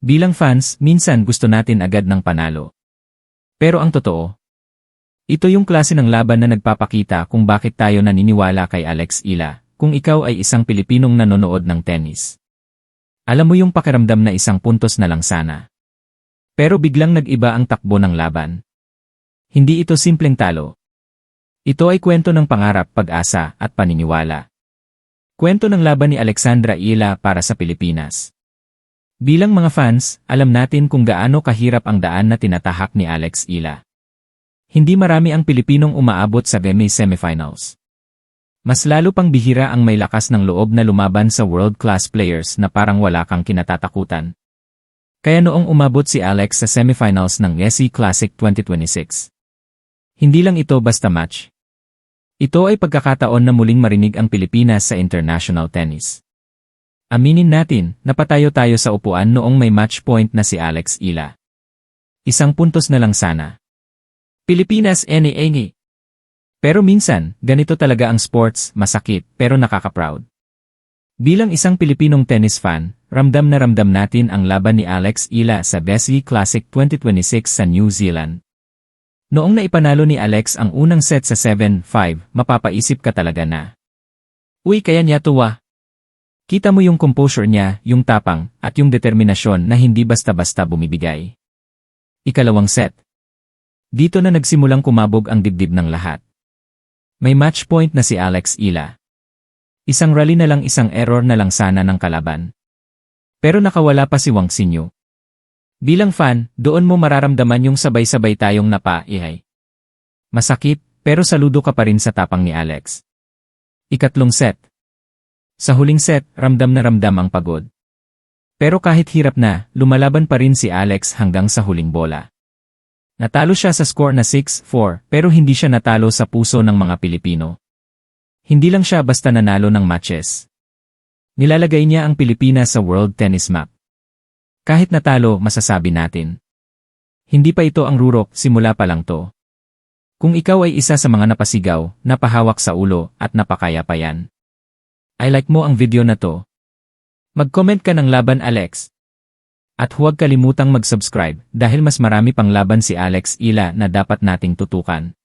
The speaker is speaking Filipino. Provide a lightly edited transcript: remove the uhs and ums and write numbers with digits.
Bilang fans, minsan gusto natin agad ng panalo. Pero ang totoo, ito yung klase ng laban na nagpapakita kung bakit tayo naniniwala kay Alex Ila, kung ikaw ay isang Pilipinong nanonood ng tennis. Alam mo yung pakiramdam na isang puntos na lang sana. Pero biglang nag-iba ang takbo ng laban. Hindi ito simpleng talo. Ito ay kwento ng pangarap, pag-asa, at paniniwala. Kwento ng laban ni Alexandra Ila para sa Pilipinas. Bilang mga fans, alam natin kung gaano kahirap ang daan na tinatahak ni Alex Ila. Hindi marami ang Pilipinong umaabot sa WTA semifinals. Mas lalo pang bihira ang may lakas ng loob na lumaban sa world-class players na parang wala kang kinatatakutan. Kaya noong umabot si Alex sa semifinals ng WTA Classic 2026. Hindi lang ito basta match. Ito ay pagkakataon na muling marinig ang Pilipinas sa international tennis. Aminin natin, napatayo tayo sa upuan noong may match point na si Alex Ila. Isang puntos na lang sana. Pilipinas eni. Pero minsan, ganito talaga ang sports, masakit pero nakaka-proud. Bilang isang Pilipinong tennis fan, ramdam na ramdam natin ang laban ni Alex Ila sa WTA Classic 2026 sa New Zealand. Noong naipanalo ni Alex ang unang set sa 7-5, mapapaisip ka talaga na, uy, kaya niya tuwa. Kita mo yung composure niya, yung tapang, at yung determinasyon na hindi basta-basta bumibigay. Ikalawang set. Dito na nagsimulang kumabog ang dibdib ng lahat. May match point na si Alex Ila. Isang rally na lang, isang error na lang sana ng kalaban. Pero nakawala pa si Wang Xinyu. Bilang fan, doon mo mararamdaman yung sabay-sabay tayong napaihay. Masakit, pero saludo ka pa rin sa tapang ni Alex. Ikatlong set. Sa huling set, ramdam na ramdam ang pagod. Pero kahit hirap na, lumalaban pa rin si Alex hanggang sa huling bola. Natalo siya sa score na 6-4, pero hindi siya natalo sa puso ng mga Pilipino. Hindi lang siya basta nanalo ng matches. Nilalagay niya ang Pilipinas sa world tennis map. Kahit natalo, masasabi natin. Hindi pa ito ang rurok, simula pa lang to. Kung ikaw ay isa sa mga napasigaw, napahawak sa ulo, at napakaya pa yan. I like mo ang video na to. Mag-comment ka ng laban Alex. At huwag kalimutang mag-subscribe dahil mas marami pang laban si Alex Ila na dapat nating tutukan.